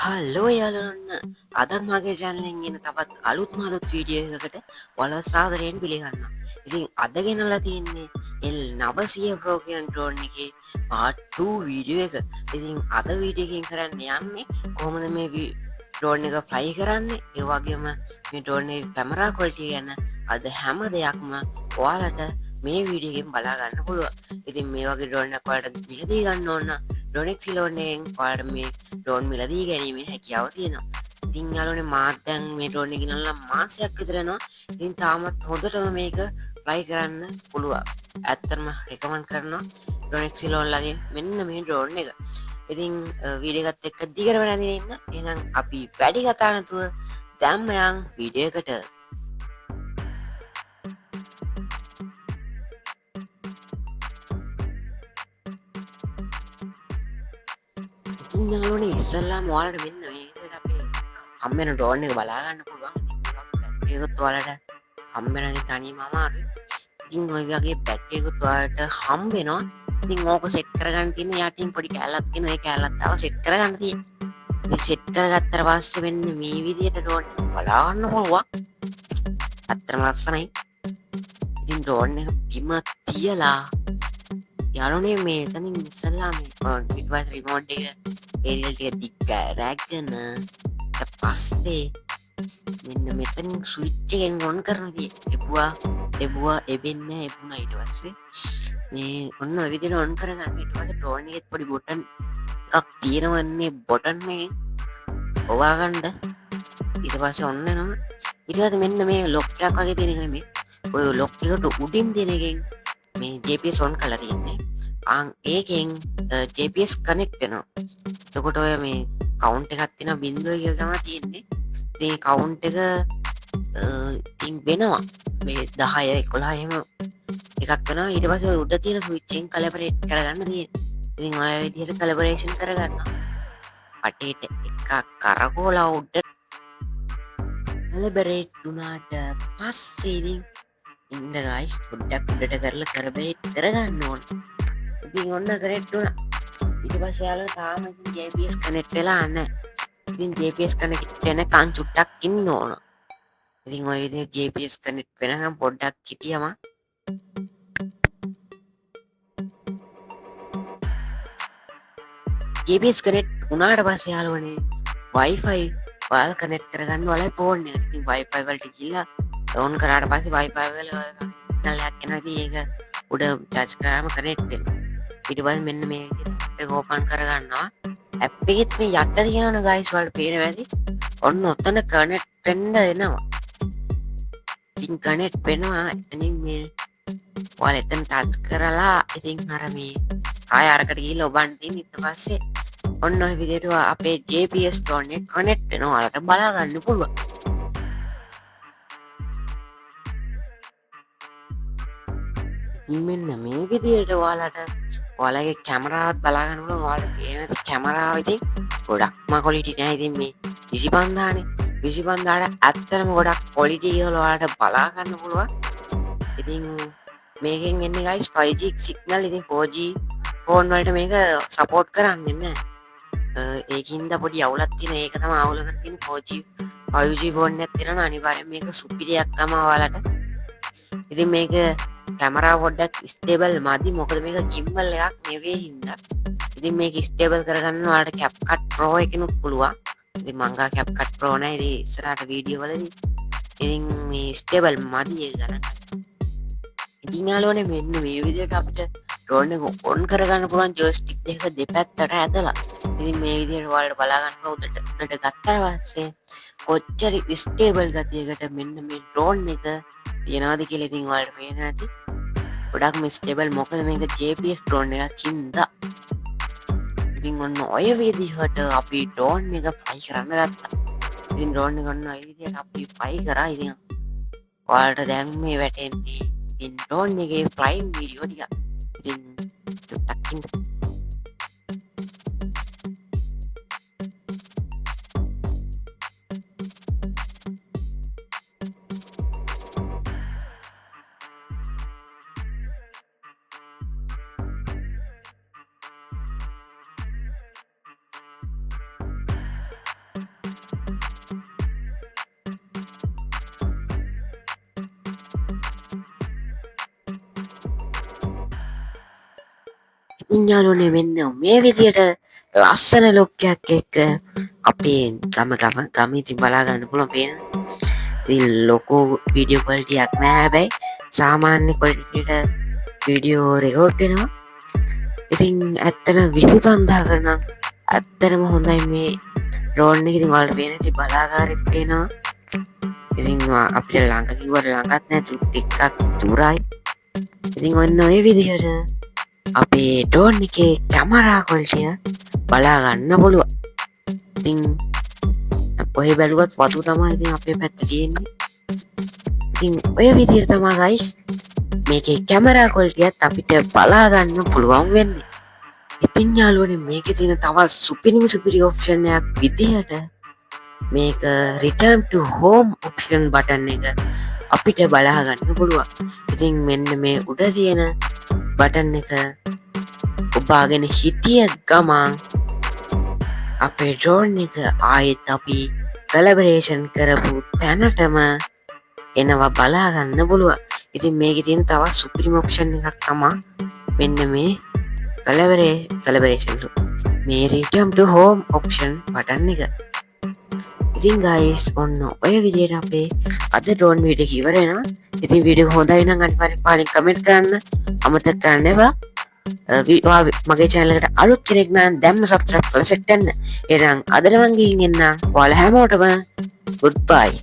Hello යාලන්න අදත් මගේ චැනලෙන් ගෙන තවත් අලුත් මලුත් වීඩියෝ එකකට වල සාදරයෙන් පිළිගන්න. ඉතින් අද ගෙනලා තියන්නේ එල් නවසිය ප්‍රෝගයන් ටෝන් එක පාට්ටූ වීඩියෝ එක. ඉතින් අද වීඩියකින් කරන්න යන්නේ කොහොමද මේ ඩෝන් එක ෆ්ලයි කරන්න, ඒවාගේම මේ ඩෝන් එක කැමරා කොල්ටිය ගැන අද හැම දෙයක්ම ඔයාලට මේ වීඩියගෙන් බලාගන්න පුළුව. ඉතින් මේ වගේ ඩෝන්න කොලට මිලදී ගන්න ඕන්න ඩොනෙක් සිලෝනෙන් පාට මේ ඩෝන් මිලදී ගැනීමේ හැකියාව තියෙනවා. ඉතින් යාළුවනේ මාත් දැන් මේ ඩ්‍රෝන් එක ගෙනල්ලා මාසයක් විතර යනවා. ඉතින් තාමත් හොඳටම මේක ෆ්ලයි කරන්න පුළුවන්. ඇත්තටම රෙකමන්ඩ් කරනවා ඩ්‍රෝන් එක්සිලෝන්ලාගෙන් මෙන්න මේ ඩ්‍රෝන් එක. ඉතින් වීඩියෝ එකත් එක්ක දිගටම රැඳිලා ඉන්න. එහෙනම් අපි වැඩි කතා නැතුව දැම්ම යන් වීඩියෝ එකට. ඉතින් යාළුවනේ ඉස්සල්ලාම ඔයාලට මෙන්න මේකට අපේ හම්බෙන ඩ්‍රෝන් එක බලා ගන්න පුළුවන්. ඉතින් ඒකත් ඔයාලට හම්බෙන තනියම අමාරුයි. ඉතින් ඔය වගේ බැටරි එකත් ඔයාලට හම්බෙනවා. ඉතින් ඕක සෙට් කරගන්න තියෙන යටින් පොඩි කැලලක් තියෙන. ඒ කැලලත් තව සෙට් කරගන්න තියෙනවා. ඉතින් සෙට් කරගත්තට පස්සේ මෙන්න මේ විදිහට ඩ්‍රෝන් එක බලා ගන්න පුළුවන්. අත්‍තරම ලස්සනයි. ඉතින් ඩ්‍රෝන් එක බිම තියලා යාළුවනේ මේතනින් ඉස්සල්ලා මේ ඩිවයිස් රිමෝට් එක ඒරියල් ටික දිග රැගෙන ඊට පස්සේ මෙන්න මෙතනින් ස්විච් එකෙන් ඔන් කරනවා. එබුවා එබෙන්නේ එබුණා. ඊට පස්සේ මේ ඔන්න ඔය විදිහට ඔන් කරගන්න. ඊට පස්සේ ඩ්‍රෝන් එකේ පොඩි බටන් එකක් තියෙනවන්නේ. බටන් එකෙන් ඔවා ගන්න. ඊට පස්සේ ඔන්න එනවා. ඊට පස්සේ මෙන්න මේ ලොක් එකක් වගේ තියෙන එක නෙමෙයි. ඔය ලොක් එකට උඩින් තියෙන එකෙන් මේ GPS ඔන් කරලා තියෙන්නේ. ඒකෙන් GPS කනෙක්ට් වෙනවා. එතකොට ඔය මේ කවුන්ට් එකක් තියෙනවා 0 කියලා තමයි තියෙන්නේ. ඉතින් කවුන්ට් එක ඉතින් වෙනවා මේ 10 11 එහෙම එකක් වෙනවා. ඊට පස්සේ ඔය උඩ තියෙන ස්විච් එකෙන් කැලිබරේට් කරගන්න තියෙන්නේ. ඉතින් ඔය විදිහට කැලිබරේෂන් කරගන්නවා. පටේට එකක් කරකෝලා උඩ කැලිබරේට් වුණාට පස්සේ ඉතින් ඉන්න ගයිස් පොඩ්ඩක් උඩට කරලා කැලිබරේට් කරගන්න ඕන. ඉතින් ඔන්න කනෙක්ට් වුණා. ඊට පස්සේ යාළුවා තාම ඉතින් GPS කනෙක්ට් වෙලා නැහැ. ඉතින් GPS කනෙක්ට් වෙනකන් චුට්ටක් ඉන්න ඕන. ඉතින් ඔය විදිහට GPS කනෙක්ට් වෙනකන් පොඩ්ඩක් හිටියම GPS කනෙක්ට් වුණාට පස්සේ යාළුවනේ Wi-Fi වල කනෙක්ට් කරගන්න ඔයාලේ ෆෝන් එකට. ඉතින් Wi-Fi වලට ගිහලා ඕන් කරාට පස්සේ Wi-Fi වල සිග්නල් එකක් එනවා. ඉතින් ඒක උඩ ටච් කරාම කනෙක්ට් වෙනවා. ඊට පස්සේ මෙන්න මේ විදිහට ඒක ඕපන් කරගන්නවා. ඇප් එකෙත් මේ යට තියෙනවනේ ගයිස් වලට පේනවා ඇති. ඔන්න ඔතන කනෙක්ට් වෙන්න එනවා. ඉතින් කනෙක්ට් වෙනවා. එතනින් මේ ඔයාලා එතන ටච් කරලා ඉතින් අර මේ ආය අරකට ගිහලා ඔබන්න තියෙන. ඊට පස්සේ ඔන්න ඔය විදිහට අපේ GPS ඩ්‍රෝන් එක කනෙක්ට් වෙනවා. ඔයාලට බලා ගන්න පුළුවන්. මෙන්න මේ විදිහට ඔයාලගේ කැමරාවත් බලා ගන්න පුළුවන්. ඔයාලට පේන කැමරාව ඉතින් ගොඩක්ම ක්වොලිටි නෑ. ඉතින් මේ 25නේ 25ට ඇත්තටම ගොඩක් ක්වොලිටි වල ඔයාලට බලා ගන්න පුළුවන්. ඉතින් මේකෙන් එන්නේ ගයිස් 5G සිග්නල්. ඉතින් 4G ෆෝන් වලට මේක සපෝට් කරන්නේ නැහැ. ඒකින්ද පොඩි අවුලක් තියෙන. ඒක තමයි අවුලකට තියෙන 4G 5G ෆෝන් එකක් තියෙනවා. අනිවාර්යෙන් මේක සුපිරියක් තමයි ඔයාලට. ඉතින් මේක කැමරා පොඩ්ඩක් ස්ටේබල් මදි. මොකද මේක ගිම්බල් එකක් නෙවෙයි හින්දා. ඉතින් මේක ස්ටේබල් කරගන්න ඔයාලට CapCut Pro එකනොත් පුළුවන්. ඉතින් මං ගා CapCut Pro නැහැ. ඉතින් ඉස්සරහට වීඩියෝ වලදී ඉතින් මේ ස්ටේබල් මදි ඒක ගන්න. ඉතින් යාළුවනේ මෙන්න මේ විදිහට අපිට ඩ්‍රෝන් එක ඔන් කරගන්න පුළුවන් ජොයිස්ටික් දෙක දෙපැත්තට ඇදලා. ඉතින් මේ විදිහට ඔයාලට බලා ගන්න උඩට ගත්තාට පස්සේ කොච්චර ස්ටේබල් ගතියකට මෙන්න මේ ඩ්‍රෝන් එක තියනවාද කියලා ඉතින් ඔයාලට පේනවා ඇති. ගොඩක්ම ස්ටේබල්. මොකද මේක GPS ඩ්‍රෝන් එකක් හින්දා. ඉතින් ඔන්න ඔය විදිහට අපි ඩ්‍රෝන් එක ෆ්ලයි කරන්න ගත්තා. ඉතින් ඩ්‍රෝන් එක ඔන්න ඔය විදිහට අපි ෆ්ලයි කරා. ඉතින් ඔයාලට දැන් මේ වැටෙන්නේ ඉතින් ඩ්‍රෝන් එකේ ෆ්ලයින් වීඩියෝ ටික. ඉතින් ටක් ඉන්න. යාළුවනේ මෙන්න මේ විදියට ලස්සන ලොක් එකක් එක්ක අපේ ගම ඉතින් බලා ගන්න පුළුවන් පේන. ඉතින් ලොකෝ වීඩියෝ ක්වලිටියක් නෑ හැබැයි සාමාන්‍ය ක්වලිටියට වීඩියෝ රෙකෝඩ් වෙනවා. ඉතින් ඇත්තට 25000 කරනම් ඇත්තටම හොඳයි මේ ඩ්‍රෝන් එක. ඉතින් ඔයාලට පේන ඉතින් බලාගාරෙත් පේනවා. ඉතින් අපිට ළඟ කිව්වට ළඟත් නෑ ටිකක් දුරයි. ඉතින් ඔන්න ඔය විදිහට අපේ ඩ්‍රෝන් එකේ කැමරා ක්වලිටිය බලා ගන්න පුළුවන්. ඉතින් කොහෙ බැලුවත් වතු තමයි ඉතින් අපේ පැත්තේ තියෙන්නේ. ඉතින් ඔය විදිහට තමයි guys මේකේ කැමරා ක්වලිටියත් අපිට බලා ගන්න පුළුවන් වෙන්නේ. ඉතින් යාළුවනේ මේකේ තියෙන තවත් සුපිරි ඔප්ෂන් එකක් විදිහට මේක return to home option button එක අපිට බලා ගන්න පුළුවන්. ඉතින් මෙන්න මේ උඩ තියෙන බටන් එක ඔබාගෙන හිටිය ගමන් අපේ ඩ්‍රෝන් එක ආයෙත් අපි කලබරේෂන් කරපු තැනටම එනවා බලා ගන්න පුළුවන්. ඉතින් මේකේ තියෙන තවත් සුපිරිම ඔප්ෂන් එකක් තමයි මෙන්න මේ කලබරේෂන් මේ return to home option button එක. ඉතින් guys ඔන්න ඔය විදිහට අපේ අද ඩ්‍රෝන් වීඩියෝ එක ඉවර වෙනවා. ඉතින් වීඩියෝ හොඳයි නම් අනිවාර්යෙන් පාලින් කමෙන්ට් කරන්න අමතක කරන්න එපා. මගේ channel එකට අලුත් කෙනෙක් නම් දැම්ම subscribe කරලා සෙට් වෙන්න. එහෙනම් අදට මං ගිහින් එන්නම්. ඔයාලා හැමෝටම goodbye.